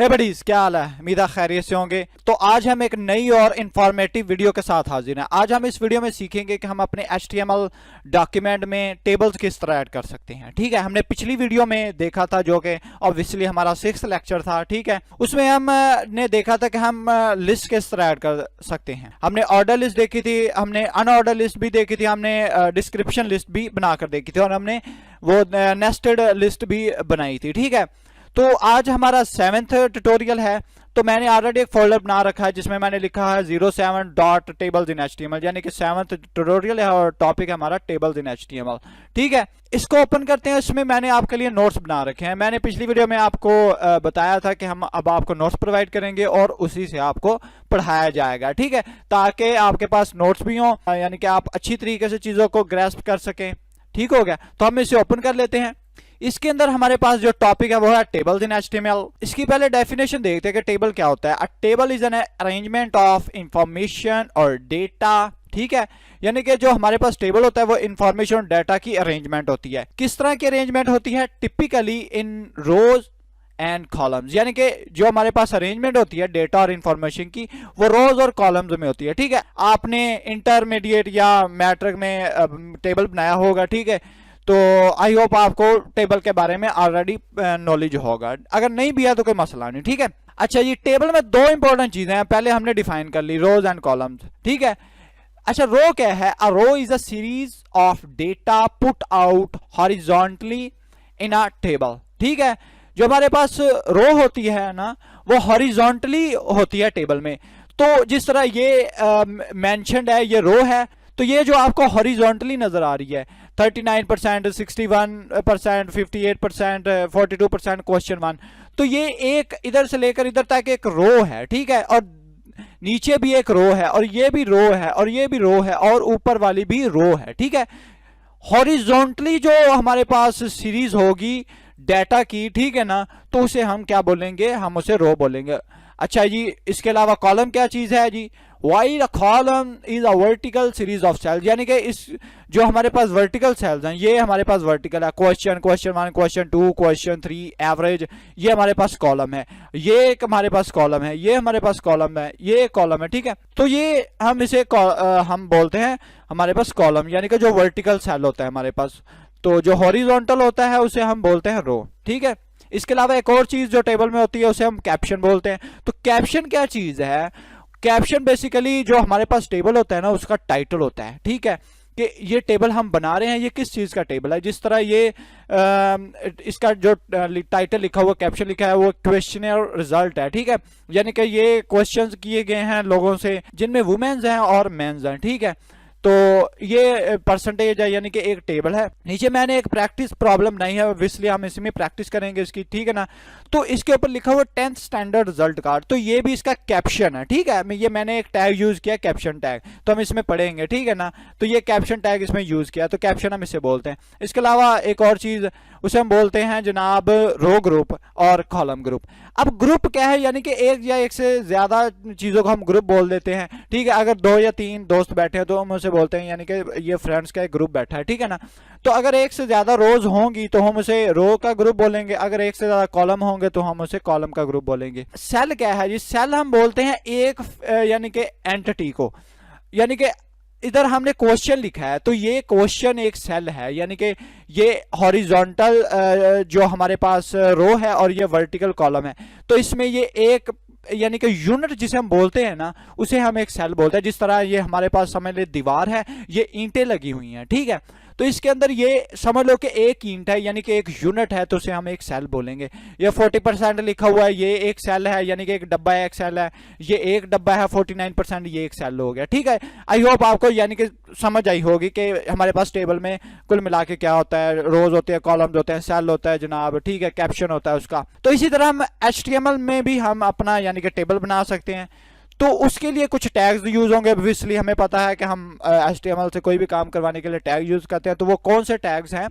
हे buddies, क्या हाल है? उम्मीद है खैरियत से होंगे। तो आज हम एक नई और इंफॉर्मेटिव वीडियो के साथ हाजिर हैं। आज हम इस वीडियो में सीखेंगे कि हम अपने HTML डॉक्यूमेंट में टेबल्स किस तरह ऐड कर सकते हैं। ठीक है, हमने पिछली वीडियो में देखा था जो कि ऑब्वियसली हमारा 6th लेक्चर था। ठीक है, उसमें हमने देखा था कि हम लिस्ट किस तरह ऐड कर सकते हैं। हमने ऑर्डर लिस्ट देखी थी, हमने अनऑर्डर लिस्ट भी देखी थी, हमने डिस्क्रिप्शन लिस्ट भी बनाकर देखी थी और हमने वो नेस्टेड लिस्ट भी बनाई थी। ठीक है, तो आज हमारा 7th ट्यूटोरियल है। तो मैंने ऑलरेडी एक फोल्डर बना रखा है जिसमें मैंने लिखा है 07.tables in HTML, यानी कि 7th ट्यूटोरियल है और टॉपिक है हमारा टेबल्स इन HTML। ठीक है, इसको ओपन करते हैं। इसमें मैंने आपके लिए नोट्स बना रखे हैं। मैंने पिछली वीडियो में आपको बताया था कि हम अब आपको नोट्स प्रोवाइड करेंगे और उसी से आपको पढ़ाया जाएगा। ठीक है, ताकि आपके पास नोट्स भी हों, यानी कि आप अच्छी तरीके से चीज़ों को ग्रैस्प कर सकें। ठीक हो गया, तो हम इसे ओपन कर लेते हैं। इसके अंदर हमारे पास जो टॉपिक है वो है टेबल्स इन HTML। इसकी पहले डेफिनेशन देखते हैं कि टेबल क्या होता है। अ table is an arrangement of information और डेटा। ठीक है, यानी कि जो हमारे पास टेबल होता है वो इंफॉर्मेशन और डाटा की अरेंजमेंट होती है। किस तरह की अरेंजमेंट होती है? Typically in rows and columns, यानी कि जो हमारे पास अरेंजमेंट होती है डेटा और इंफॉर्मेशन की वो रोज और कॉलम्स में होती है। ठीक है, आपने इंटरमीडिएट या मैट्रिक में टेबल बनाया होगा। ठीक है, तो आई होप आपको टेबल के बारे में ऑलरेडी नॉलेज होगा। अगर नहीं भी है तो कोई मसला नहीं। ठीक है, अच्छा जी, टेबल में दो इंपॉर्टेंट चीजें हैं। पहले हमने डिफाइन कर ली, रोज एंड कॉलम्स। ठीक है, अच्छा, रो क्या है? A row is a series of data put out horizontally in a table. ठीक है, जो हमारे पास रो होती है ना वो हॉरिजॉन्टली होती है टेबल में। तो जिस तरह ये मेंशन्ड है, ये रो है, तो ये जो आपको हॉरिजॉन्टली नजर आ रही है 39%, 61%, 58%, 42% क्वेश्चन 1, तो ये एक इधर से लेकर इधर तक एक रो है। ठीक है, और नीचे भी एक रो है और ये भी रो है और ये भी रो है और ऊपर वाली भी रो है। ठीक है, हॉरिजॉन्टली जो हमारे पास सीरीज होगी डाटा की, ठीक है ना, तो उसे हम क्या बोलेंगे? हम उसे रो बोलेंगे। अच्छा जी, इसके अलावा कॉलम क्या चीज है जी? While a column is a vertical series of cells, यानी कि इस जो हमारे पास वर्टिकल सेल्स हैं ये हमारे पास वर्टिकल है। क्वेश्चन 1, क्वेश्चन 2, क्वेश्चन 3, एवरेज, ये हमारे पास कॉलम है। ये एक हमारे पास कॉलम है, ये हमारे पास कॉलम है, ये एक कॉलम है। ठीक है, तो ये हम इसे हम बोलते हैं हमारे पास कॉलम, यानी कि जो वर्टिकल सेल होता है हमारे पास। तो जो हॉरिजॉन्टल होता है उसे हम बोलते हैं रो। ठीक है, इसके अलावा एक और चीज जो टेबल में होती है उसे हम कैप्शन बोलते हैं। तो कैप्शन क्या चीज है? कैप्शन बेसिकली जो हमारे पास टेबल होता है ना उसका टाइटल होता है। ठीक है, कि ये टेबल हम बना रहे हैं, ये किस चीज का टेबल है। जिस तरह ये इसका जो टाइटल लिखा हुआ, कैप्शन लिखा है, वो क्वेश्चन और रिजल्ट है। ठीक है, यानी कि ये क्वेश्चंस किए गए हैं लोगों से जिनमें वुमेन्स हैं और मेंस हैं। ठीक है, तो ये परसेंटेज है, यानी कि एक टेबल है। नीचे मैंने एक प्रैक्टिस प्रॉब्लम बनाई है, इसलिए हम इसमें प्रैक्टिस करेंगे इसकी। ठीक है ना, तो इसके ऊपर लिखा हुआ 10th स्टैंडर्ड रिजल्ट कार्ड, तो ये भी इसका कैप्शन है। ठीक है, मैंने एक टैग यूज किया, कैप्शन टैग, तो हम इसमें पढ़ेंगे। ठीक है ना, तो ये कैप्शन टैग इसमें यूज किया, तो कैप्शन हम इसे बोलते हैं। इसके अलावा एक और चीज उसे हम बोलते हैं जनाब रो ग्रुप और कॉलम ग्रुप। अब ग्रुप क्या है? यानी कि एक या एक से ज्यादा चीजों को हम ग्रुप बोल देते हैं। ठीक है, अगर 2 या 3 दोस्त बैठे हैं तो हम उसे बोलते हैं, यानी कि ये फ्रेंड्स का एक ग्रुप बैठा है। ठीक है ना, तो अगर एक से ज्यादा रोज होंगी तो हम उसे रो का ग्रुप बोलेंगे, अगर एक से ज्यादा कॉलम होंगे तो हम उसे कॉलम का ग्रुप बोलेंगे। सेल क्या है जी? सेल हम बोलते हैं एक यानी कि एंटिटी को, यानी कि इधर हमने क्वेश्चन लिखा है तो ये क्वेश्चन एक सेल है, यानी कि ये हॉरिजॉन्टल जो हमारे पास रो है और ये वर्टिकल कॉलम है, तो इसमें ये एक यानी कि यूनिट जिसे हम बोलते हैं ना उसे हम एक सेल बोलते हैं। जिस तरह ये हमारे पास समझ ले दीवार है, ये ईंटें लगी हुई हैं। ठीक है, तो इसके अंदर ये समझ लो कि एक ईंट है, यानी कि एक यूनिट है, तो उसे हम एक सेल बोलेंगे। ये 40% लिखा हुआ है, ये एक सेल है, यानी कि एक डब्बा है, एक सेल है। ये एक डब्बा है 49%, ये एक सेल हो गया। ठीक है, आई होप आपको यानी कि समझ आई होगी कि हमारे पास टेबल में कुल मिला के क्या होता है। रोज होते हैं, कॉलम्स होते हैं, सेल होता है जनाब। ठीक है, कैप्शन होता है उसका। तो इसी तरह हम HTML में भी हम अपना यानी कि टेबल बना सकते हैं। तो उसके लिए कुछ टैग्स यूज होंगे। ऑब्वियसली हमें पता है कि हम HTML से कोई भी काम करवाने के लिए टैग यूज करते हैं। तो वो कौन से टैग्स हैं?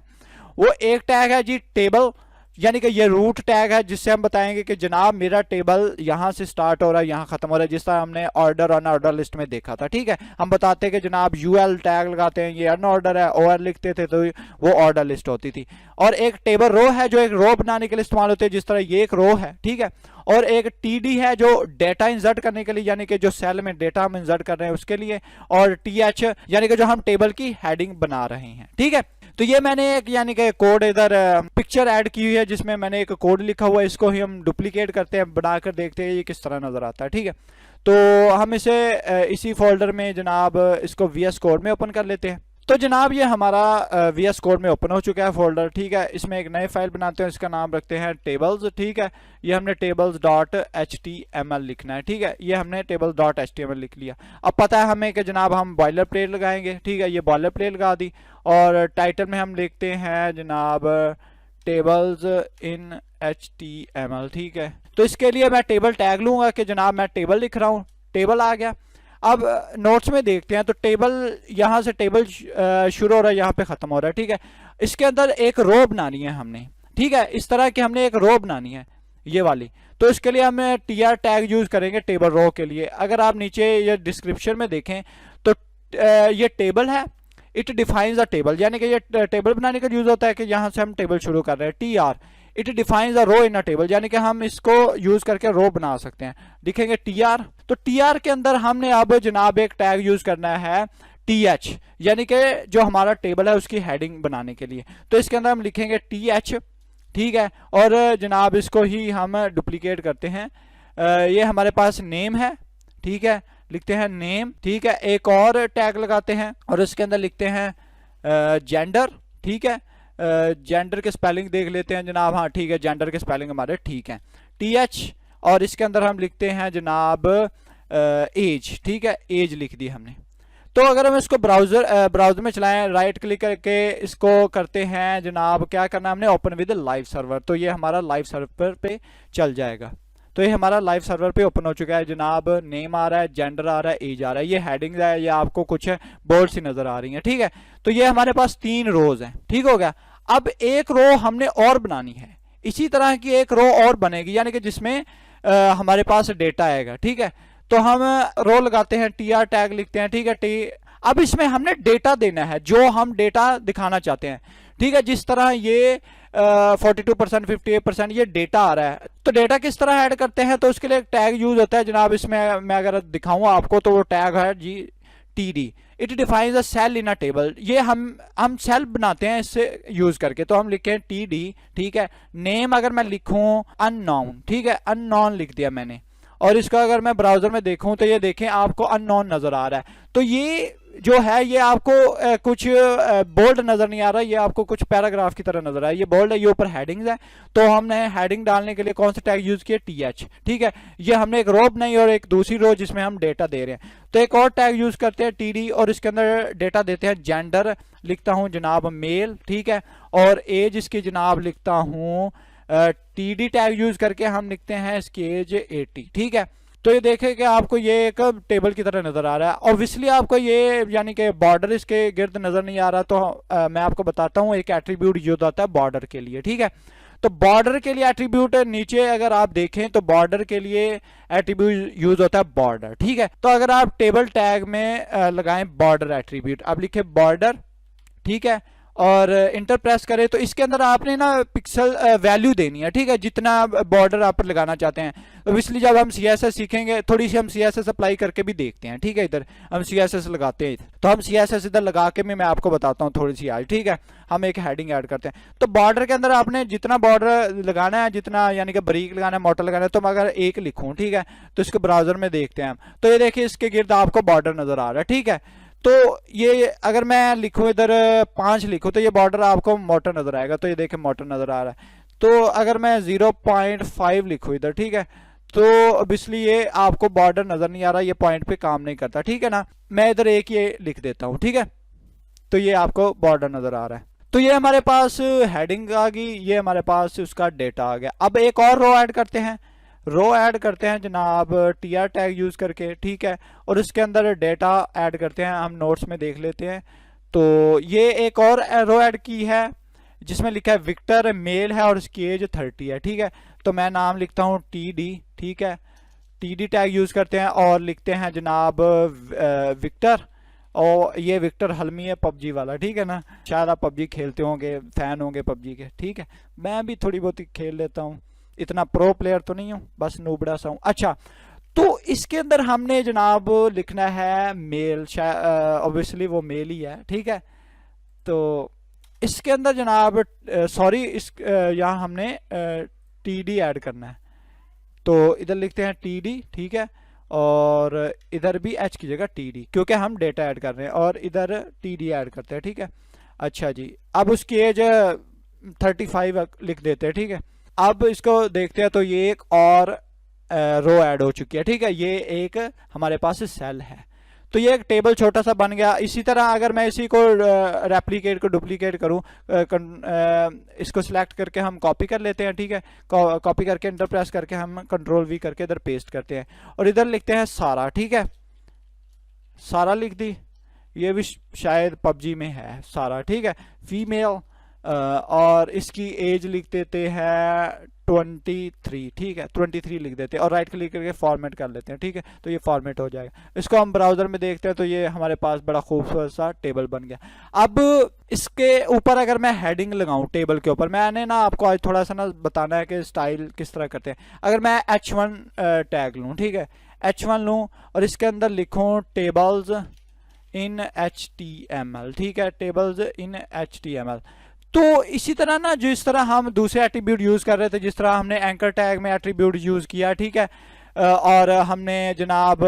वो एक टैग है जी टेबल, यानी कि ये रूट टैग है जिससे हम बताएंगे कि जनाब मेरा टेबल यहाँ से स्टार्ट हो रहा है, यहाँ खत्म हो रहा है, जिस तरह हमने ऑर्डर ऑन ऑर्डर लिस्ट में देखा था। ठीक है, हम बताते हैं कि जनाब यूएल टैग लगाते हैं, ये अनऑर्डर है, ओआर लिखते थे तो वो ऑर्डर लिस्ट होती थी। और एक टेबल रो है जो एक रो बनाने के लिए इस्तेमाल होती है, जिस तरह ये एक रो है। ठीक है, और एक टीडी है जो डेटा इंसर्ट करने के लिए, यानी कि जो सेल में डेटा हम इंसर्ट कर रहे हैं उसके लिए, और टीएच यानी कि जो हम टेबल की हेडिंग बना रहे हैं। ठीक है, तो ये मैंने एक यानी कि कोड इधर पिक्चर ऐड की हुई है जिसमें मैंने एक कोड लिखा हुआ है, इसको ही हम डुप्लीकेट करते हैं, बनाकर देखते हैं ये किस तरह नजर आता है। ठीक है, तो हम इसे इसी फोल्डर में जनाब इसको वीएस कोड में ओपन कर लेते हैं। तो जनाब ये हमारा वीएस कोड में ओपन हो चुका है फोल्डर। ठीक है, इसमें एक नई फाइल बनाते हैं, इसका नाम रखते हैं टेबल्स। ठीक है, ये हमने tables.html लिखना है। ठीक है, ये हमने tables.html लिख लिया। अब पता है हमें कि जनाब हम बॉयलर प्लेट लगाएंगे। ठीक है, ये बॉयलर प्लेट लगा दी, और टाइटल में हम लिखते हैं जनाब टेबल्स इन HTML। ठीक है, तो इसके लिए मैं टेबल टैग लूंगा कि जनाब मैं टेबल लिख रहा हूँ, टेबल आ गया। अब नोट्स में देखते हैं, तो टेबल यहाँ से टेबल शुरू हो रहा है, यहाँ पे खत्म हो रहा है। ठीक है, इसके अंदर एक रो बनानी है हमने। ठीक है, इस तरह की हमने एक रो बनानी है, ये वाली। तो इसके लिए हम टीआर टैग यूज करेंगे टेबल रो के लिए। अगर आप नीचे ये डिस्क्रिप्शन में देखें तो ये टेबल है, इट डिफाइंस अ टेबल, यानी कि ये टेबल बनाने का यूज होता है कि यहाँ से हम टेबल शुरू कर रहे हैं। TR it defines a row in a table, यानी कि हम इसको यूज करके रो बना सकते हैं। लिखेंगे टीआर, तो टीआर के अंदर हमने अब जनाब एक टैग यूज करना है टीएच, यानी कि जो हमारा टेबल है उसकी हेडिंग बनाने के लिए। तो इसके अंदर हम लिखेंगे टीएच। ठीक है, और जनाब इसको ही हम डुप्लीकेट करते हैं। ये हमारे पास नेम है। ठीक है, लिखते हैं नेम। ठीक है, एक और टैग लगाते हैं और इसके अंदर लिखते हैं जेंडर। ठीक है, जेंडर के स्पेलिंग देख लेते हैं जनाब। हाँ ठीक है, जेंडर के स्पेलिंग हमारे ठीक हैं, टीएच। और इसके अंदर हम लिखते हैं जनाब एज। ठीक है, एज लिख दी हमने। तो अगर हम इसको ब्राउजर में चलाएं, राइट क्लिक करके इसको करते हैं जनाब, क्या करना है हमने, ओपन विद लाइव सर्वर। तो ये हमारा लाइव सर्वर पे चल जाएगा। तो ये हमारा लाइव सर्वर पे ओपन हो चुका है जनाब। नेम आ रहा है, जेंडर आ रहा है, एज आ रहा है, ये हेडिंग है, ये आपको कुछ बोर्ड सी नजर आ रही है। ठीक है, तो ये हमारे पास 3 रोज हैं। ठीक हो गया। अब एक रो हमने और बनानी है, इसी तरह की एक रो और बनेगी, यानी कि जिसमें हमारे पास डेटा आएगा। ठीक है, तो हम रो लगाते हैं, टीआर टैग लिखते हैं। ठीक है, अब इसमें हमने डेटा देना है, जो हम डेटा दिखाना चाहते हैं। ठीक है, जिस तरह ये 42%, 58% ये डेटा आ रहा है, तो डेटा किस तरह ऐड करते हैं, तो उसके लिए एक टैग यूज होता है जनाब। इसमें मैं अगर दिखाऊं आपको तो वो टैग है जी TD, it defines a cell in a table. ये हम सेल बनाते हैं इससे यूज करके। तो हम लिखें टीडी। ठीक है, नेम अगर मैं लिखूं अननोन। ठीक है, अननोन लिख दिया मैंने, और इसका अगर मैं ब्राउजर में देखूं तो ये देखें आपको अननोन नजर आ रहा है। तो ये जो है ये आपको कुछ बोल्ड नजर नहीं आ रहा, ये आपको कुछ पैराग्राफ की तरह नजर आ रहा है। ये बोल्ड है, ये ऊपर हेडिंग्स है। तो हमने हेडिंग डालने के लिए कौन सा टैग यूज किया, टीएच। ठीक है, ये हमने एक रो बनाई और एक दूसरी रो जिसमें हम डेटा दे रहे हैं। तो एक और टैग यूज करते हैं टीडी, और इसके अंदर डेटा देते हैं जेंडर, लिखता हूं जनाब मेल। ठीक है, और एज इसकी जनाब लिखता हूं टीडी टैग यूज करके हम लिखते हैं इसकी एज 80। ठीक है, तो ये देखें कि आपको ये एक टेबल की तरह नजर आ रहा है। ऑब्वियसली आपको ये यानी कि बॉर्डर इसके गिर्द नजर नहीं आ रहा, तो मैं आपको बताता हूँ एक एट्रीब्यूट यूज होता है बॉर्डर के लिए। ठीक है, तो बॉर्डर के लिए एट्रीब्यूट नीचे अगर आप देखें तो बॉर्डर के लिए एट्रीब्यूट यूज होता है बॉर्डर। ठीक है, तो अगर आप टेबल टैग में लगाएं बॉर्डर एट्रीब्यूट, अब लिखे बॉर्डर। ठीक है, और इंटर प्रेस करें तो इसके अंदर आपने ना पिक्सल वैल्यू देनी है। ठीक है, जितना बॉर्डर आप लगाना चाहते हैं। तो इसलिए जब हम CSS सीखेंगे, थोड़ी सी हम CSS अप्लाई करके भी देखते हैं। ठीक है, इधर हम CSS लगाते हैं, तो हम CSS इधर लगा के मैं आपको बताता हूँ थोड़ी सी आज। ठीक है, हम एक हेडिंग ऐड करते हैं। तो बॉर्डर के अंदर आपने जितना बॉर्डर लगाना है, जितना यानी कि बारीक लगाना है, मोटा लगाना है, तो मैं अगर 1 लिखूँ, ठीक है, तो इसको ब्राउजर में देखते हैं हम, तो ये देखिए इसके गिर्द आपको बॉर्डर नजर आ रहा है। ठीक है, तो ये अगर मैं लिखूं इधर 5 लिखूं तो ये बॉर्डर आपको मोटा नजर आएगा। तो ये देखें मोटा नजर आ रहा है। तो अगर मैं 0.5 लिखूं इधर, ठीक है, तो ऑब्वियसली ये आपको बॉर्डर नजर नहीं आ रहा, ये पॉइंट पे काम नहीं करता। ठीक है ना, मैं इधर एक ये लिख देता हूं। ठीक है, तो ये आपको बॉर्डर नजर आ रहा है। तो ये हमारे पास हेडिंग आ गई, ये हमारे पास उसका डेटा आ गया। अब एक और रो ऐड करते हैं, रो ऐड करते हैं जनाब टीआर टैग यूज करके। ठीक है, और इसके अंदर डेटा ऐड करते हैं, हम नोट्स में देख लेते हैं। तो ये एक और रो ऐड की है, जिसमें लिखा है विक्टर, मेल है और उसकी एज 30 है। ठीक है, तो मैं नाम लिखता हूँ TD। ठीक है, TD टैग यूज करते हैं और लिखते हैं जनाब विक्टर, और ये विक्टर हलमी है पबजी वाला। ठीक है ना, शायद आप पबजी खेलते होंगे, फैन होंगे पबजी के। ठीक है, मैं भी थोड़ी बहुत खेल लेता हूँ, इतना प्रो प्लेयर तो नहीं हूँ, बस नूबड़ा सा हूँ। अच्छा, तो इसके अंदर हमने जनाब लिखना है मेल, ऑब्वियसली वो मेल ही है। ठीक है, तो इसके अंदर जनाब सॉरी इस यहाँ हमने TD ऐड करना है, तो इधर लिखते हैं TD। ठीक है, और इधर भी H की जगह TD, क्योंकि हम डेटा ऐड कर रहे हैं, और इधर TD ऐड करते हैं। ठीक है, अच्छा जी, अब उसकी एज 35 लिख देते हैं। ठीक है, अब इसको देखते हैं, तो ये एक और रो ऐड हो चुकी है। ठीक है, ये एक हमारे पास सेल है, तो ये एक टेबल छोटा सा बन गया। इसी तरह अगर मैं इसी को रेप्लिकेट को डुप्लीकेट करूं, इसको सिलेक्ट करके हम कॉपी कर लेते हैं। ठीक है, कॉपी करके एंटर प्रेस करके हम Ctrl+V करके इधर पेस्ट करते हैं, और इधर लिखते हैं सारा। ठीक है, सारा लिख दी, ये भी शायद पबजी में है सारा। ठीक है, फीमेल, और इसकी एज लिख देते हैं 23। ठीक है, 23 लिख देते हैं, और राइट क्लिक करके फॉर्मेट कर लेते हैं। ठीक है, तो ये फॉर्मेट हो जाएगा। इसको हम ब्राउजर में देखते हैं, तो ये हमारे पास बड़ा खूबसूरत सा टेबल बन गया। अब इसके ऊपर अगर मैं हेडिंग लगाऊं टेबल के ऊपर, मैंने ना आपको आज थोड़ा सा ना बताना है कि स्टाइल किस तरह करते हैं। अगर मैं H1 टैग लूँ, ठीक है, H1 लूँ और इसके अंदर लिखूँ टेबल्स इन HTML। ठीक है, टेबल्स इन HTML, तो इसी तरह ना जिस तरह हम दूसरे एट्रीब्यूट यूज कर रहे थे, जिस तरह हमने एंकर टैग में एट्रीब्यूट यूज किया। ठीक है, और हमने जनाब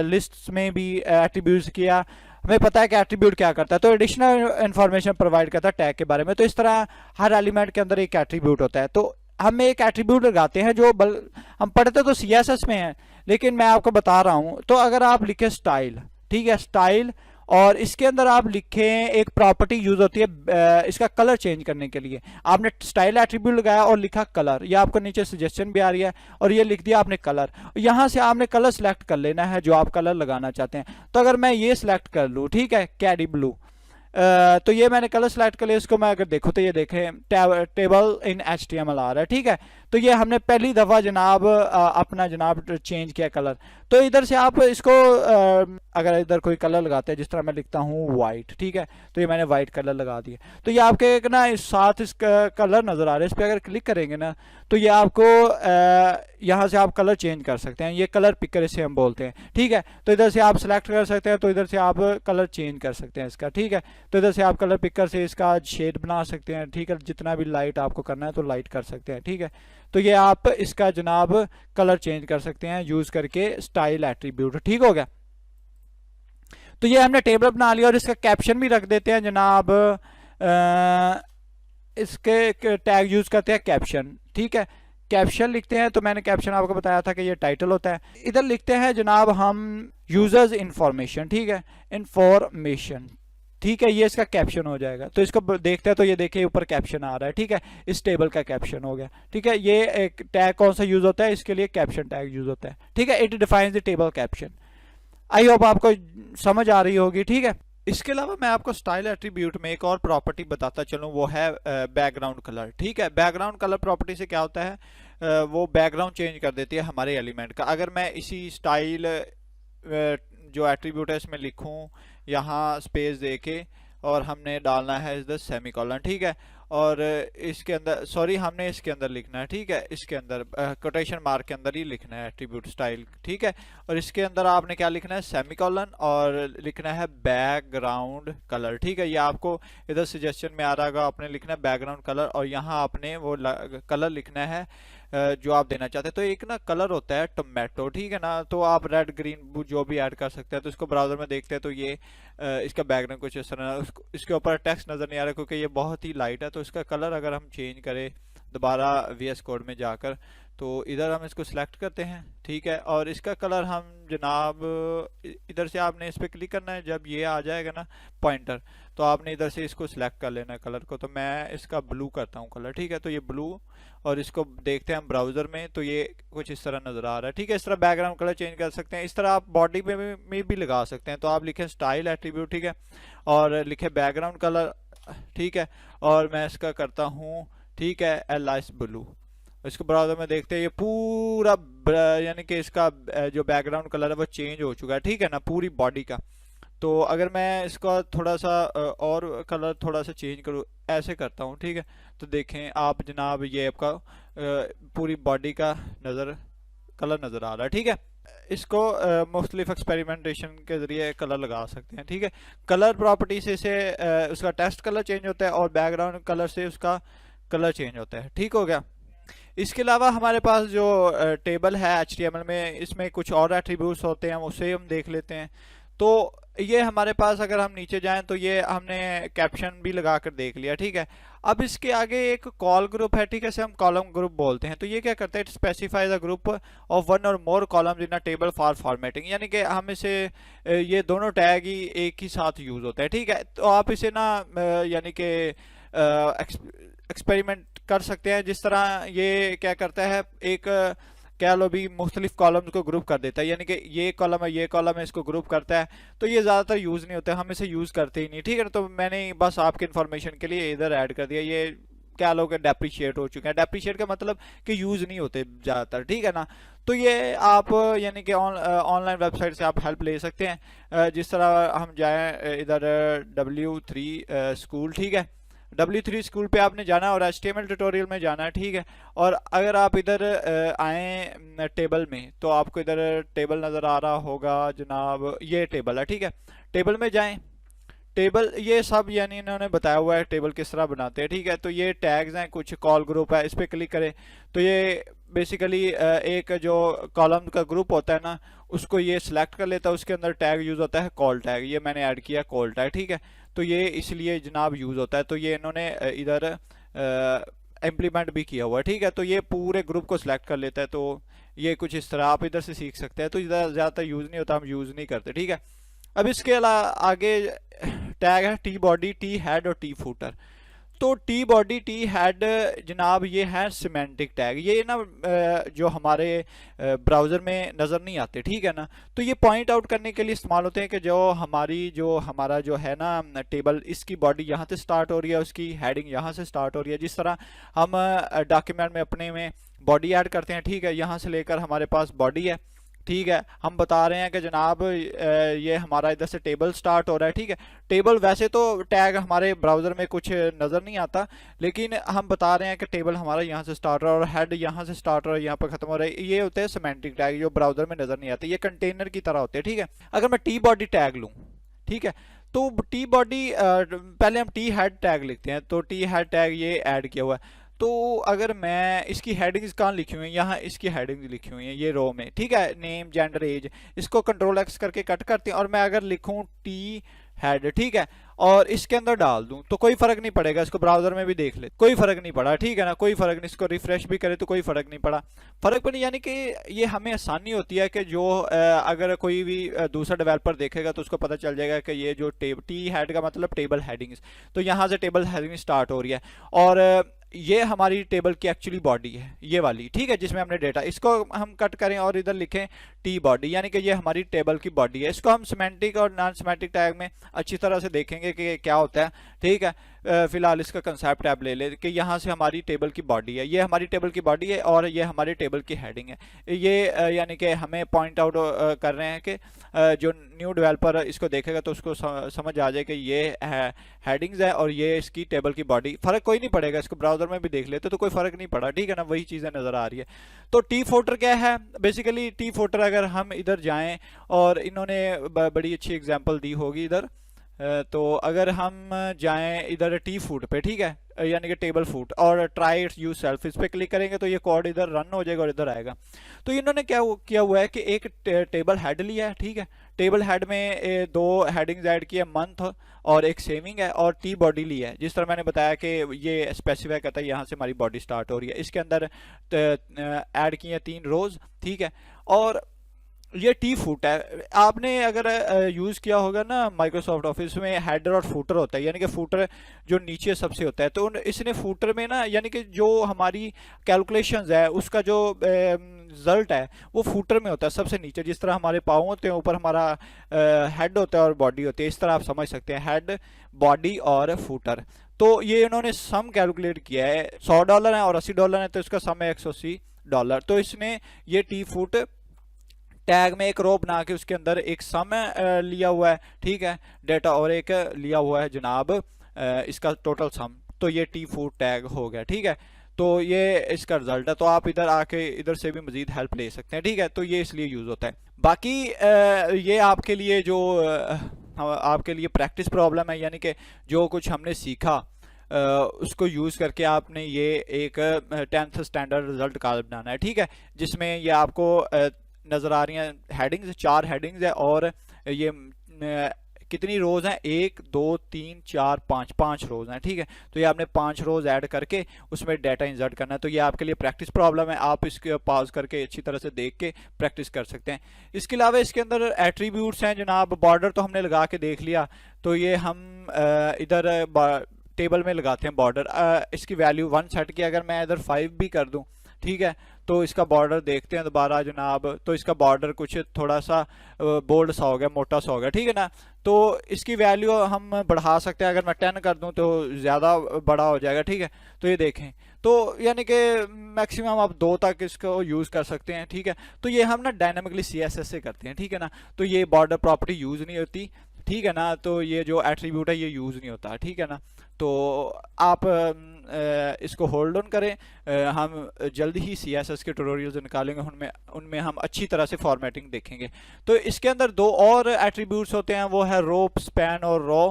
लिस्ट्स में भी एट्रीब्यूट किया। हमें पता है कि एट्रीब्यूट क्या करता है, तो एडिशनल इंफॉर्मेशन प्रोवाइड करता है टैग के बारे में। तो इस तरह हर एलिमेंट के अंदर एक एट्रीब्यूट होता है, तो हम एक एट्रीब्यूट लगाते हैं जो हम पढ़ते तो CSS में है, लेकिन मैं आपको बता रहा हूं। तो अगर आप लिखे स्टाइल, ठीक है, स्टाइल, और इसके अंदर आप लिखें, एक प्रॉपर्टी यूज होती है इसका कलर चेंज करने के लिए। आपने स्टाइल एट्रीब्यूट लगाया और लिखा कलर, या आपको नीचे सजेशन भी आ रही है, और ये लिख दिया आपने कलर। यहां से आपने कलर सेलेक्ट कर लेना है जो आप कलर लगाना चाहते हैं। तो अगर मैं ये सिलेक्ट कर लूँ, ठीक है, कैडी ब्लू, तो ये मैंने कलर सेलेक्ट कर लिया। इसको मैं अगर देखो तो ये देखें टेबल इन HTML आ रहा है। ठीक है, तो ये हमने पहली दफा जनाब अपना जनाब चेंज किया कलर। तो इधर से आप इसको अगर इधर कोई कलर लगाते हैं, जिस तरह मैं लिखता हूँ वाइट, ठीक है, तो ये मैंने वाइट कलर लगा दिया। तो ये आपके एक ना इस साथ इसका कलर नजर आ रहा है, इस पर अगर क्लिक करेंगे ना, तो ये आपको यहाँ से आप कलर चेंज कर सकते हैं। ये कलर पिकर इसे हम बोलते हैं। ठीक है, तो इधर से आप सिलेक्ट कर सकते हैं, तो इधर से आप कलर चेंज कर सकते हैं इसका। ठीक है, तो इधर से आप कलर पिकर से इसका शेड बना सकते हैं। ठीक है, जितना भी लाइट आपको करना है तो लाइट कर सकते हैं। ठीक है, तो ये आप इसका जनाब कलर चेंज कर सकते हैं यूज करके स्टाइल एट्रीब्यूट। ठीक हो गया, तो ये हमने टेबल बना लिया, और इसका कैप्शन भी रख देते हैं जनाब। इसके टैग यूज करते हैं कैप्शन। ठीक है, कैप्शन लिखते हैं, तो मैंने कैप्शन आपको बताया था कि ये टाइटल होता है। इधर लिखते हैं जनाब हम यूजर्स इंफॉर्मेशन। ठीक है, इंफॉर्मेशन, ठीक है, ये इसका कैप्शन हो जाएगा। तो इसको देखते हैं, तो ये देखिए ऊपर कैप्शन आ रहा है। ठीक है, इस टेबल का कैप्शन हो गया। ठीक है, ये एक टैग कौन सा यूज होता है, इसके लिए कैप्शन टैग यूज होता है। ठीक है, it defines the table caption. I hope आपको समझ आ रही होगी। ठीक है, इसके अलावा मैं आपको स्टाइल एट्रीब्यूट में एक और प्रॉपर्टी बताता चलूं, वो है बैकग्राउंड कलर। ठीक है, बैकग्राउंड कलर प्रॉपर्टी से क्या होता है, वो बैकग्राउंड चेंज कर देती है हमारे एलिमेंट का। अगर मैं इसी स्टाइल जो एट्रीब्यूट है इसमें लिखूं, यहाँ स्पेस दे के, और हमने डालना है इस द सेमीकोलन। ठीक है, और इसके अंदर सॉरी हमने इसके अंदर लिखना है। ठीक है, इसके अंदर कोटेशन मार्क के अंदर ही लिखना है एट्रीब्यूट स्टाइल। ठीक है, और इसके अंदर आपने क्या लिखना है, सेमीकोलन, और लिखना है बैकग्राउंड कलर। ठीक है, ये आपको इधर सजेशन में आ रहा होगा, आपने लिखना है बैकग्राउंड कलर, और यहाँ आपने वो कलर लिखना है जो आप देना चाहते हैं। तो एक ना कलर होता है टोमेटो, ठीक है ना, तो आप रेड ग्रीन जो भी ऐड कर सकते हैं। तो इसको ब्राउजर में देखते हैं, तो ये इसका बैकग्राउंड कुछ इस तरह, इसके ऊपर टेक्स्ट नजर नहीं आ रहा क्योंकि ये बहुत ही लाइट है। तो इसका कलर अगर हम चेंज करें दोबारा VS कोड में जाकर, तो इधर हम इसको सिलेक्ट करते हैं। ठीक है, और इसका कलर हम जनाब इधर से आपने इस पर क्लिक करना है, जब ये आ जाएगा ना पॉइंटर, तो आपने इधर से इसको सिलेक्ट कर लेना है कलर को। तो मैं इसका ब्लू करता हूँ कलर। ठीक है, तो ये ब्लू, और इसको देखते हैं हम ब्राउजर में, तो ये कुछ इस तरह नजर आ रहा है। ठीक है, इस तरह बैकग्राउंड कलर चेंज कर सकते हैं। इस तरह आप बॉडी में भी लगा सकते हैं। तो आप लिखें स्टाइल एट्रीब्यूट, ठीक है, और लिखे बैकग्राउंड कलर, ठीक है, और मैं इसका करता हूँ, ठीक है, एलाइस ब्लू। इसको ब्राउजर में देखते हैं, ये पूरा यानी कि इसका जो बैकग्राउंड कलर है वो चेंज हो चुका है, ठीक है ना, पूरी बॉडी का। तो अगर मैं इसका थोड़ा सा और कलर थोड़ा सा चेंज करूँ, ऐसे करता हूँ, ठीक है, तो देखें आप जनाब, ये आपका पूरी बॉडी का कलर नज़र आ रहा है, ठीक है। इसको मुख्तलिफ एक्सपेरिमेंटेशन के ज़रिए कलर लगा सकते हैं, ठीक है। कलर प्रॉपर्टी से इसे उसका टेस्ट कलर चेंज होता है और बैकग्राउंड कलर से उसका कलर चेंज होता है, ठीक हो गया। इसके अलावा हमारे पास जो टेबल है HTML में, इसमें कुछ और एट्रीब्यूट्स होते हैं, उसे हम देख लेते हैं। तो ये हमारे पास अगर हम नीचे जाएं तो ये हमने कैप्शन भी लगा कर देख लिया, ठीक है। अब इसके आगे एक कॉल ग्रुप है, ठीक है, इसे हम कॉलम ग्रुप बोलते हैं। तो ये क्या करता है, it specifies a group of one और more columns in a table for formatting, यानी कि हम इसे ये दोनों टैग ही एक ही साथ यूज होता है, ठीक है। तो आप इसे ना यानी कि एक्सपेरिमेंट कर सकते हैं, जिस तरह ये क्या करता है, एक कह लो भी मुख्तलिफ कॉलम्स को ग्रुप कर देता है, यानी कि ये कॉलम है, ये कॉलम है, इसको ग्रुप करता है। तो ये ज़्यादातर यूज़ नहीं होता, हम इसे यूज़ करते ही नहीं, ठीक है ना। तो मैंने बस आपके इन्फॉर्मेशन के लिए इधर ऐड कर दिया। ये क्या लोग डेप्रिशिएट हो चुके हैं, डेप्रिशिएट का मतलब कि यूज़ नहीं होते ज़्यादातर, ठीक है ना। तो ये आप यानी कि ऑनलाइन वेबसाइट से आप हेल्प ले सकते हैं। जिस तरह हम जाएँ इधर W3 स्कूल, ठीक है, W3 स्कूल पे आपने जाना और HTML ट्यूटोरियल में जाना है, ठीक है। और अगर आप इधर आए टेबल में, तो आपको इधर टेबल नज़र आ रहा होगा जनाब, ये टेबल है, ठीक है। टेबल में जाएं, टेबल ये सब यानी इन्होंने बताया हुआ है टेबल किस तरह बनाते हैं, ठीक है। तो ये टैग्स हैं, कुछ कॉल ग्रुप है, इस पर क्लिक करें तो ये बेसिकली एक जो कॉलम का ग्रुप होता है ना, उसको ये सिलेक्ट कर लेता है, उसके अंदर टैग यूज़ होता है कॉल टैग, ये मैंने ऐड किया कॉल टैग, ठीक है। तो ये इसलिए जनाब यूज़ होता है। तो ये इन्होंने इधर इम्प्लीमेंट भी किया हुआ है, ठीक है। तो ये पूरे ग्रुप को सिलेक्ट कर लेता है। तो ये कुछ इस तरह आप इधर से सीख सकते हैं। तो इधर ज़्यादातर यूज़ नहीं होता, हम यूज़ नहीं करते, ठीक है। अब इसके अलावा आगे टैग है टी बॉडी, टी हेड और टी फूटर। तो टी बॉडी, टी हेड जनाब ये है सिमेंटिक टैग, ये ना जो हमारे ब्राउज़र में नज़र नहीं आते, ठीक है ना। तो ये पॉइंट आउट करने के लिए इस्तेमाल होते हैं कि जो हमारा जो है ना टेबल, इसकी बॉडी यहाँ से स्टार्ट हो रही है, उसकी हेडिंग यहाँ से स्टार्ट हो रही है। जिस तरह हम डॉक्यूमेंट में अपने में बॉडी ऐड करते हैं, ठीक है, यहाँ से लेकर हमारे पास बॉडी है, ठीक है। हम बता रहे हैं कि जनाब ये हमारा इधर से टेबल स्टार्ट हो रहा है, ठीक है। टेबल वैसे तो टैग हमारे ब्राउज़र में कुछ नज़र नहीं आता, लेकिन हम बता रहे हैं कि टेबल हमारा यहाँ से स्टार्ट हो रहा है और हेड यहाँ से स्टार्ट हो रहा है, यहाँ पर खत्म हो रहा है। ये होते हैं सिमेंटिक टैग, जो ब्राउज़र में नज़र नहीं आते, ये कंटेनर की तरह होते हैं, ठीक है। अगर मैं टी बॉडी टैग लूँ, ठीक है, तो टी बॉडी पहले हम टी हेड टैग लिखते हैं। तो टी हेड टैग ये ऐड किया हुआ है। तो अगर मैं इसकी हेडिंग्स कहाँ लिखी हुई हैं, यहाँ इसकी हेडिंग्स लिखी हुई हैं ये रो में, ठीक है, नेम, जेंडर, एज। इसको Ctrl+X करके कट करते हैं और मैं अगर लिखूँ टी हेड, ठीक है, और इसके अंदर डाल दूं तो कोई फर्क नहीं पड़ेगा। इसको ब्राउजर में भी देख ले, कोई फर्क नहीं पड़ा, ठीक है ना, कोई फर्क नहीं। इसको रिफ्रेश भी करे तो कोई फर्क नहीं पड़ा, फर्क पड़ी। यानी कि ये हमें आसानी होती है कि जो अगर कोई भी दूसरा डेवलपर देखेगा तो उसको पता चल जाएगा कि ये जो टी हेड का मतलब टेबल हेडिंग्स, तो यहाँ से टेबल हेडिंग स्टार्ट हो रही है और ये हमारी टेबल की एक्चुअली बॉडी है, ये वाली, ठीक है, जिसमें हमने डेटा, इसको हम कट करें और इधर लिखें टी बॉडी, यानी कि ये हमारी टेबल की बॉडी है। इसको हम सिमेंटिक और नॉन सिमेंटिक टैग में अच्छी तरह से देखेंगे कि क्या होता है, ठीक है। फिलहाल इसका कंसेप्ट टैब ले ले कि यहाँ से हमारी टेबल की बॉडी है, ये हमारी टेबल की बॉडी है और ये हमारी टेबल की हेडिंग है। ये यानी कि हमें पॉइंट आउट कर रहे हैं कि जो न्यू डेवलपर इसको देखेगा तो उसको समझ आ जाए कि ये हेडिंग्स है और ये इसकी टेबल की बॉडी। फर्क कोई नहीं पड़ेगा, इसको ब्राउजर में भी देख लेते तो कोई फर्क नहीं पड़ा, ठीक है ना, वही चीज़ें नज़र आ रही है। तो टी फोल्डर क्या है, बेसिकली टी फोल्डर अगर हम इधर जाएं और इन्होंने बड़ी अच्छी एग्जांपल दी होगी इधर, तो अगर हम जाएं इधर टी फूट पे, ठीक है, यानी कि टेबल फूट, और ट्राई इट यू सेल्फ, इस पर क्लिक करेंगे तो ये कोड इधर रन हो जाएगा और इधर आएगा। तो इन्होंने क्या किया हुआ है कि एक टेबल हेड लिया है, ठीक है, टेबल हेड में दो हेडिंग्स ऐड किया, मंथ और एक सेविंग है, और टी बॉडी लिया है। जिस तरह मैंने बताया कि ये स्पेसिफाई करता है यहाँ से हमारी बॉडी स्टार्ट हो रही है। इसके अंदर ऐड किए 3 रोज, ठीक है, और ये टी फूट है। आपने अगर यूज़ किया होगा ना माइक्रोसॉफ्ट ऑफिस में, हेडर और फूटर होता है, यानी कि फूटर जो नीचे सबसे होता है, तो इसने फूटर में ना, यानी कि जो हमारी कैलकुलेशंस है उसका जो रिजल्ट है वो फूटर में होता है सबसे नीचे। जिस तरह हमारे पाँव होते हैं, ऊपर हमारा हेड होता है और बॉडी होती है, इस तरह आप समझ सकते हैं हेड, बॉडी और फूटर। तो ये इन्होंने सम कैलकुलेट किया है, $100 है और $80 है, तो इसका सम है $180। तो इसने ये टी फूट टैग में एक रो बना के उसके अंदर एक सम लिया हुआ है, ठीक है, डेटा, और एक लिया हुआ है जनाब इसका टोटल सम। तो ये टी फूड टैग हो गया, ठीक है। तो ये इसका रिजल्ट है। तो आप इधर आके इधर से भी मजीद हेल्प ले सकते हैं, ठीक है। तो ये इसलिए यूज़ होता है। बाकी ये आपके लिए जो आपके लिए प्रैक्टिस प्रॉब्लम है, यानी कि जो कुछ हमने सीखा उसको यूज़ करके आपने ये एक 10th स्टैंडर्ड रिजल्ट कार्ड बनाना है, ठीक है, जिसमें ये आपको नज़र आ रही हैं हेडिंग्स, 4 हेडिंग्स है, और ये कितनी रोज़ हैं, 1 2 3 4 5 रोज़ हैं, ठीक है। तो ये आपने 5 रोज़ ऐड करके उसमें डाटा इंसर्ट करना है। तो ये आपके लिए प्रैक्टिस प्रॉब्लम है, आप इसके पॉज करके अच्छी तरह से देख के प्रैक्टिस कर सकते हैं। इसके अलावा इसके अंदर एट्रीब्यूट्स हैं जनाब। बॉर्डर तो हमने लगा के देख लिया, तो ये हम इधर टेबल में लगाते हैं बॉर्डर। इसकी वैल्यू 1 सेट की, अगर मैं इधर 5 भी कर दूं, ठीक है, तो इसका बॉर्डर देखते हैं दोबारा जनाब। तो इसका बॉर्डर कुछ थोड़ा सा बोल्ड सा हो गया, मोटा सा हो गया, ठीक है ना। तो इसकी वैल्यू हम बढ़ा सकते हैं, अगर मैं 10 कर दूं तो ज़्यादा बड़ा हो जाएगा, ठीक है। तो ये देखें, तो यानी कि मैक्सिमम आप 2 तक इसको यूज़ कर सकते हैं, ठीक है। तो ये हम ना डायनामिकली CSS से करते हैं, ठीक है ना। तो ये बॉर्डर प्रॉपर्टी यूज़ नहीं होती, ठीक है ना। तो ये जो एट्रीब्यूट है ये यूज़ नहीं होता, ठीक है ना। तो आप इसको होल्ड ऑन करें, हम जल्द ही CSS के ट्यूटोरियल्स निकालेंगे, उनमें उनमें हम अच्छी तरह से फॉर्मेटिंग देखेंगे। तो इसके अंदर 2 और एट्रीब्यूट्स होते हैं, वो है रो स्पैन और रो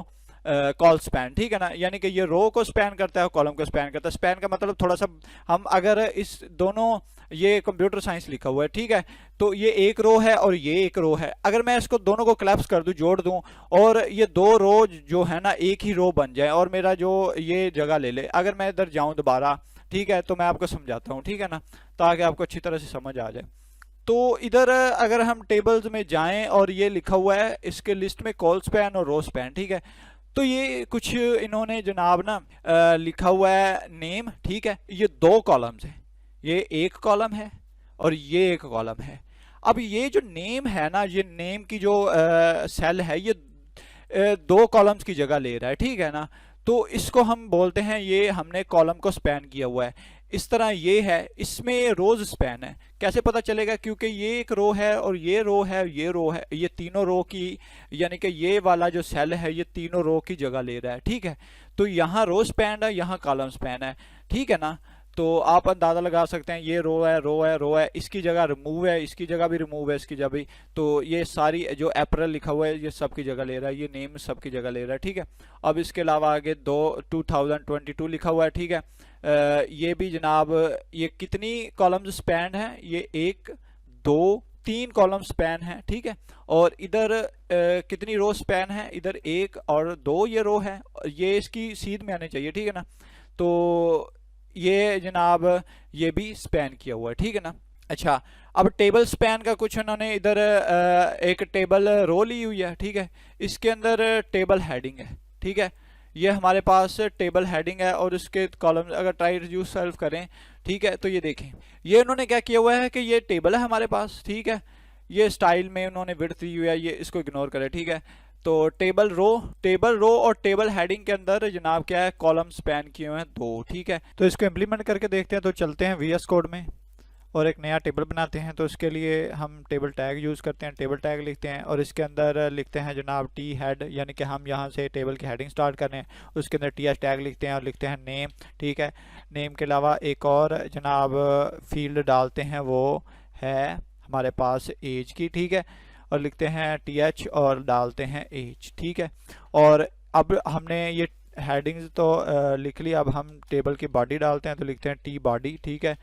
कॉल स्पैन, ठीक है ना। यानी कि ये रो को स्पैन करता है और कॉलम को स्पैन करता है। स्पैन का मतलब थोड़ा सा, हम अगर इस दोनों, ये कंप्यूटर साइंस लिखा हुआ है, ठीक है, तो ये एक रो है और ये एक रो है। अगर मैं इसको दोनों को क्लैप्स कर दूं, जोड़ दूं, और ये 2 रो जो है ना एक ही रो बन जाए, और मेरा जो ये जगह ले ले, अगर मैं इधर जाऊं दोबारा, ठीक है, तो मैं आपको समझाता हूं, ठीक है ना, ताकि आपको अच्छी तरह से समझ आ जाए। तो इधर अगर हम टेबल्स में जाएं और ये लिखा हुआ है इसके लिस्ट में कॉल स्पैन और रो स्पैन, ठीक है। तो ये कुछ इन्होंने जनाब ना लिखा हुआ है नेम, ठीक है। ये 2 कॉलम्स हैं, ये एक कॉलम है और ये एक कॉलम है। अब ये जो नेम है ना, ये नेम की जो सेल है, ये 2 कॉलम्स की जगह ले रहा है, ठीक है ना। तो इसको हम बोलते हैं, ये हमने कॉलम को स्पैन किया हुआ है। इस तरह ये है, इसमें रोज स्पैन है। कैसे पता चलेगा? क्योंकि ये एक रो है और ये रो है, ये रो है, ये तीनों रो की, यानी कि ये वाला जो सेल है ये तीनों रो की जगह ले रहा है, ठीक है। तो यहाँ रो स्पैन है, यहाँ कॉलम स्पैन है, ठीक है ना। तो आप अंदाजा लगा सकते हैं, ये रो है, रो है, रो है, इसकी जगह रिमूव है, इसकी जगह भी रिमूव है, इसकी जगह भी। तो ये सारी जो अप्रैल लिखा हुआ है ये सब की जगह ले रहा है, ये नेम सब की जगह ले रहा है, ठीक है। अब इसके अलावा आगे 2022 लिखा हुआ है, ठीक है। ये भी जनाब, ये कितनी कॉलम्स स्पैन है? ये 1 2 3 कॉलम स्पैन है, ठीक है। और इधर कितनी रो स्पैन है? इधर 1 और 2 ये रो है, ये इसकी सीध में आनी चाहिए, ठीक है ना। तो ये जनाब ये भी स्पैन किया हुआ है, ठीक है ना। अच्छा, अब टेबल स्पैन का कुछ उन्होंने इधर एक टेबल रो ली हुई है, ठीक है। इसके अंदर टेबल हेडिंग है, ठीक है। ये हमारे पास टेबल हेडिंग है और उसके कॉलम अगर ट्राई रिड्यूस सेल्फ करें, ठीक है, तो ये देखें, ये उन्होंने क्या किया हुआ है कि ये टेबल है हमारे पास, ठीक है। ये स्टाइल में उन्होंने विड्थ दी हुई है, ये इसको इग्नोर करें, ठीक है। तो टेबल रो और टेबल हेडिंग के अंदर जनाब क्या है, कॉलम स्पैन किए हुए हैं 2, ठीक है। तो इसको इम्प्लीमेंट करके देखते हैं। तो चलते हैं VS कोड में और एक नया टेबल बनाते हैं। तो इसके लिए हम टेबल टैग यूज़ करते हैं, टेबल टैग लिखते हैं और इसके अंदर लिखते हैं जनाब टी हेड, यानी कि हम यहाँ से टेबल की हेडिंग स्टार्ट कर रहे हैं। उसके अंदर TH टैग लिखते हैं और लिखते हैं नेम, ठीक है। नेम के अलावा एक और जनाब फील्ड डालते हैं, वो है हमारे पास एज की, ठीक है। और लिखते हैं TH और डालते हैं एज, ठीक है। और अब हमने ये हेडिंग्स तो लिख ली, अब हम टेबल की बॉडी डालते हैं। तो लिखते हैं टी बॉडी, ठीक है।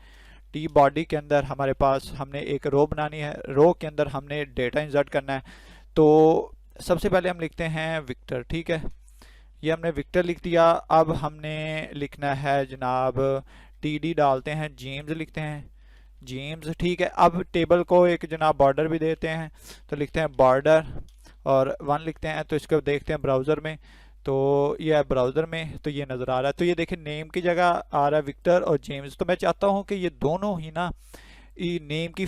टी बॉडी के अंदर हमारे पास हमने एक रो बनानी है, रो के अंदर हमने डेटा इंसर्ट करना है। तो सबसे पहले हम लिखते हैं विक्टर, ठीक है। ये हमने विक्टर लिख दिया। अब हमने लिखना है जनाब TD डालते हैं, जेम्स लिखते हैं, जेम्स, ठीक है। अब टेबल को एक जनाब बॉर्डर भी देते हैं, तो लिखते हैं बॉर्डर और 1 लिखते हैं। तो इसको देखते हैं ब्राउज़र में, तो ये है ब्राउज़र में, तो ये नज़र आ रहा है। तो ये देखिए नेम की जगह आ रहा है विक्टर और जेम्स। तो मैं चाहता हूँ कि ये दोनों ही ना ये नेम की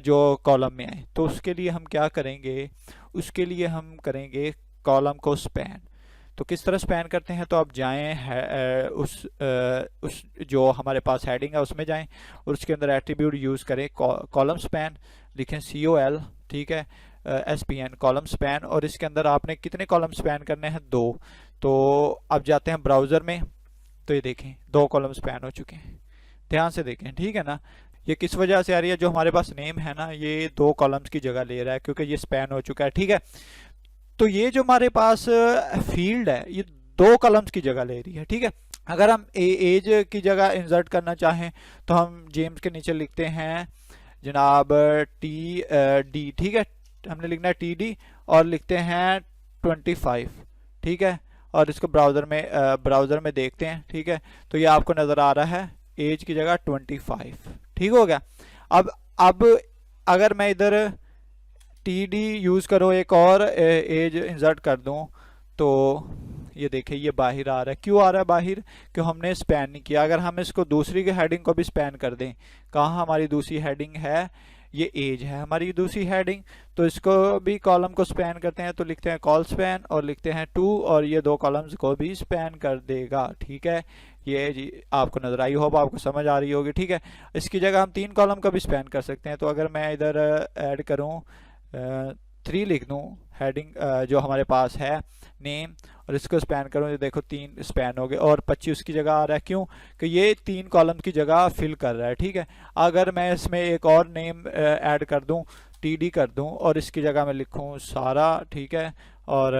जो कॉलम में आए, तो उसके लिए हम क्या करेंगे, उसके लिए हम करेंगे कॉलम को स्पैन। तो किस तरह स्पैन करते हैं, तो आप जाएं उस जो हमारे पास हेडिंग है उसमें जाएं और उसके अंदर एट्रीब्यूट यूज़ करें कॉलम स्पैन, लिखें COL, ठीक है, SPN कॉलम स्पैन। और इसके अंदर आपने कितने कॉलम स्पैन करने हैं, 2। तो अब जाते हैं ब्राउज़र में, तो ये देखें 2 कॉलम स्पैन हो चुके हैं, ध्यान से देखें, ठीक है ना। ये किस वजह से आ रही है, जो हमारे पास नेम है ना ये 2 कॉलम्स की जगह ले रहा है क्योंकि ये स्पैन हो चुका है, ठीक है। तो ये जो हमारे पास फील्ड है ये 2 कॉलम्स की जगह ले रही है, ठीक है। अगर हम एज की जगह इंसर्ट करना चाहें तो हम जेम्स के नीचे लिखते हैं जनाब TD, ठीक है, हमने लिखना है TD और लिखते हैं 25, ठीक है। और इसको ब्राउज़र में देखते हैं, ठीक है। तो ये आपको नज़र आ रहा है एज की जगह 25, ठीक हो गया। अब अगर मैं इधर TD यूज़ करो एक और एज इंसर्ट कर दूं, तो ये देखिए ये बाहर आ रहा है। क्यों आ रहा है बाहर, क्यों हमने स्पैन नहीं किया। अगर हम इसको दूसरी की हेडिंग को भी स्पैन कर दें, कहाँ हमारी दूसरी हेडिंग है, ये एज है हमारी दूसरी हेडिंग, तो इसको भी कॉलम को स्पैन करते हैं, तो लिखते हैं कॉल स्पैन और लिखते हैं 2 और ये 2 कॉलम्स को भी स्पैन कर देगा, ठीक है। ये जी आपको नजर आई, होप आपको समझ आ रही होगी, ठीक है। इसकी जगह हम 3 कॉलम का भी स्पैन कर सकते हैं। तो अगर मैं इधर ऐड करूं 3 लिख दूं हेडिंग जो हमारे पास है नेम और इसको स्पैन करूं, ये देखो 3 स्पैन हो गए और 25 की जगह आ रहा है। क्यों कि ये 3 कॉलम की जगह फिल कर रहा है, ठीक है। अगर मैं इसमें एक और नेम ऐड कर दूं, TD कर दूं और इसकी जगह मैं लिखूं सारा, ठीक है। और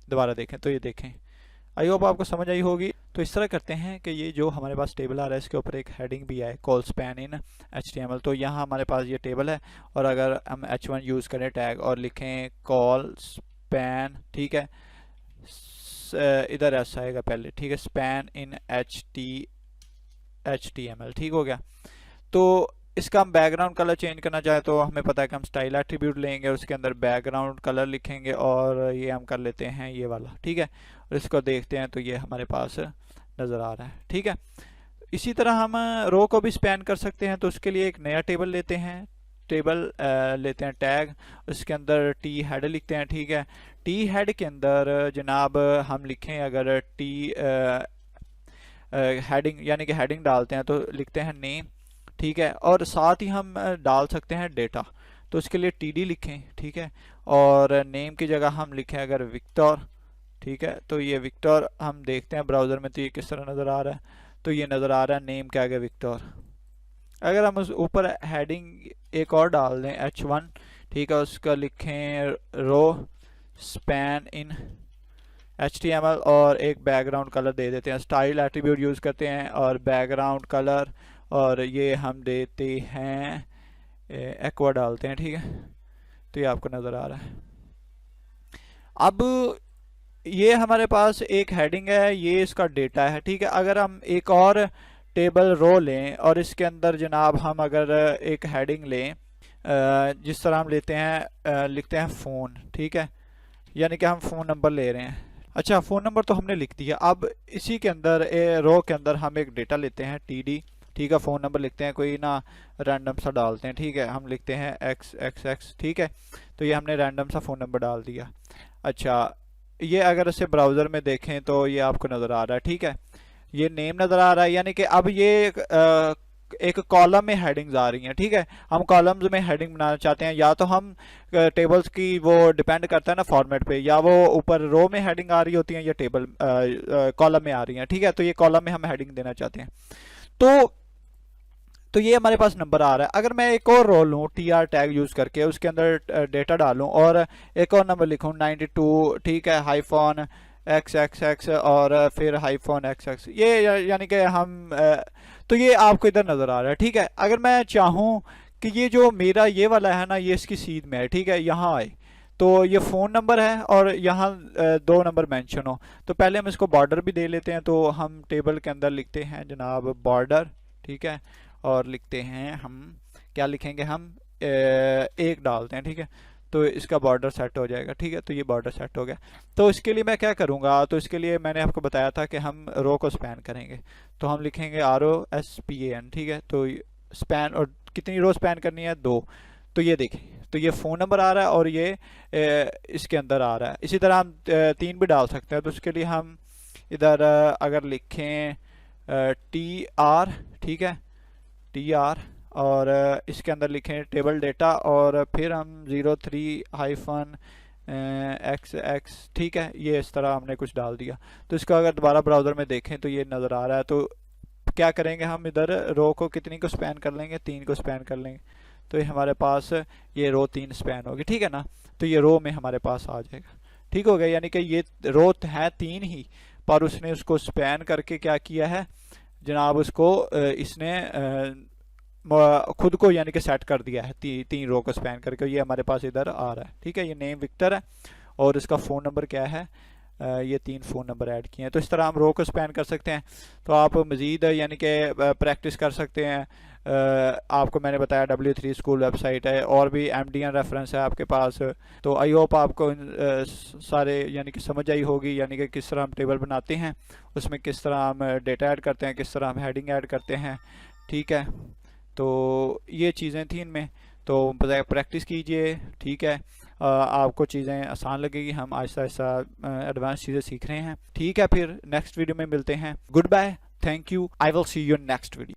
दोबारा देखें तो ये देखें, आई होप आपको समझ आई होगी। तो इस तरह करते हैं कि ये जो हमारे पास टेबल आ रहा है इसके ऊपर एक हेडिंग भी है कॉल स्पैन इन HTML। तो यहाँ हमारे पास ये टेबल है और अगर हम H1 यूज़ करें टैग और लिखें कॉल स्पैन, ठीक है, इधर ऐसा आएगा पहले, ठीक है, स्पैन इन HTML, ठीक हो गया। तो इसका हम बैकग्राउंड कलर चेंज करना चाहे तो हमें पता है कि हम स्टाइल एट्रीब्यूट लेंगे और उसके अंदर बैकग्राउंड कलर लिखेंगे और ये हम कर लेते हैं ये वाला, ठीक है। और इसको देखते हैं तो ये हमारे पास नज़र आ रहा है, ठीक है। इसी तरह हम रो को भी स्पैन कर सकते हैं। तो उसके लिए एक नया टेबल लेते हैं, लेते हैं टैग, उसके अंदर T हेड लिखते हैं, ठीक है। T हेड के अंदर जनाब हम लिखें अगर T हेडिंग यानी कि हेडिंग डालते हैं तो लिखते हैं नेम, ठीक है। और साथ ही हम डाल सकते हैं डेटा, तो उसके लिए TD लिखें, ठीक है। और नेम की जगह हम लिखें अगर विक्टर, ठीक है। तो ये विक्टर हम देखते हैं ब्राउज़र में तो ये किस तरह नज़र आ रहा है, तो ये नज़र आ रहा है नेम के आगे विक्टर। अगर हम उस ऊपर हेडिंग एक और डाल दें H1, ठीक है, उसका लिखें रो स्पैन इन HTML और एक बैकग्राउंड कलर दे देते हैं, स्टाइल एट्रीब्यूट यूज़ करते हैं और बैकग्राउंड कलर और ये हम देते हैं एक्वा डालते हैं, ठीक है। तो ये आपको नज़र आ रहा है। अब ये हमारे पास एक हेडिंग है, ये इसका डेटा है, ठीक है। अगर हम एक और टेबल रो लें और इसके अंदर जनाब हम अगर एक हेडिंग लें जिस तरह हम लेते हैं लिखते हैं फ़ोन, ठीक है, यानी कि हम फ़ोन नंबर ले रहे हैं। अच्छा फ़ोन नंबर तो हमने लिख दिया। अब इसी के अंदर रो के अंदर हम एक डेटा लेते हैं TD, ठीक है, फ़ोन नंबर लिखते हैं कोई ना रैंडम सा डालते हैं, ठीक है, हम लिखते हैं XXX, ठीक है। तो ये हमने रैंडम सा फ़ोन नंबर डाल दिया। अच्छा ये अगर इसे ब्राउज़र में देखें तो ये आपको नज़र आ रहा है, ठीक है, ये नेम नज़र आ रहा है, यानी कि अब ये एक कॉलम में हेडिंग्स आ रही हैं, ठीक है। हम कॉलम्स में हेडिंग बनाना चाहते हैं, या तो हम टेबल्स की वो डिपेंड करता है ना फॉर्मेट पे, या वो ऊपर रो में हेडिंग आ रही होती है या टेबल कॉलम में आ रही हैं, ठीक है। तो ये कॉलम में हम हेडिंग देना चाहते हैं। तो ये हमारे पास नंबर आ रहा है। अगर मैं एक और रो लूँ TR टैग यूज़ करके उसके अंदर डेटा डालूँ और एक और नंबर लिखूँ 92, ठीक है, हाईफोन XXX और फिर हाईफोन XX, ये यानी कि हम तो ये आपको इधर नज़र आ रहा है, ठीक है। अगर मैं चाहूँ कि ये जो मेरा ये वाला है ना ये इसकी सीध में है, ठीक है, यहाँ आए तो ये फ़ोन नंबर है और यहाँ 2 नंबर मेंशन हो, तो पहले हम इसको बॉर्डर भी दे लेते हैं। तो हम टेबल के अंदर लिखते हैं जनाब बॉर्डर, ठीक है, और लिखते हैं हम, क्या लिखेंगे हम, 1 डालते हैं, ठीक है। तो इसका बॉर्डर सेट हो जाएगा, ठीक है। तो ये बॉर्डर सेट हो गया। तो इसके लिए मैं क्या करूँगा, तो इसके लिए मैंने आपको बताया था कि हम रो को स्पैन करेंगे। तो हम लिखेंगे ROSPAN, ठीक है। तो स्पैन, और कितनी रो स्पैन करनी है, 2। तो ये देखें, तो ये फ़ोन नंबर आ रहा है और ये इसके अंदर आ रहा है। इसी तरह हम 3 भी डाल सकते हैं। तो उसके लिए हम इधर अगर लिखें TR, ठीक है, TR, और इसके अंदर लिखें टेबल डेटा, और फिर हम 03-XX, ठीक है। ये इस तरह हमने कुछ डाल दिया। तो इसको अगर दोबारा ब्राउज़र में देखें तो ये नज़र आ रहा है। तो क्या करेंगे हम, इधर रो को कितनी को स्पैन कर लेंगे, 3 को स्पैन कर लेंगे। तो ये हमारे पास ये रो 3 स्पैन होगी, ठीक है ना। तो ये रो में हमारे पास आ जाएगा, ठीक हो गया। यानी कि ये रो है 3 ही, पर उसने उसको स्पैन करके क्या किया है जनाब, उसको इसने खुद को यानी कि सेट कर दिया है 3 रो को स्पैन करके। ये हमारे पास इधर आ रहा है, ठीक है। ये नेम विक्टर है और इसका फ़ोन नंबर क्या है, ये 3 फ़ोन नंबर ऐड किए हैं। तो इस तरह हम रो को स्पैन कर सकते हैं। तो आप मज़ीद यानी कि प्रैक्टिस कर सकते हैं। आपको मैंने बताया W3 स्कूल वेबसाइट है, और भी MDN रेफरेंस है आपके पास। तो आई होप आपको सारे यानी कि समझ आई होगी, यानी कि किस तरह हम टेबल बनाते हैं, उसमें किस तरह हम डेटा ऐड करते हैं, किस तरह हम हेडिंग ऐड करते हैं, ठीक है। तो ये चीज़ें थी इनमें। तो प्रैक्टिस कीजिए, ठीक है। आपको चीज़ें आसान लगेगी। हम आहिस्ता आहिस्ता एडवांस चीज़ें सीख रहे हैं, ठीक है। फिर नेक्स्ट वीडियो में मिलते हैं। Good bye, thank you, I will see you next video.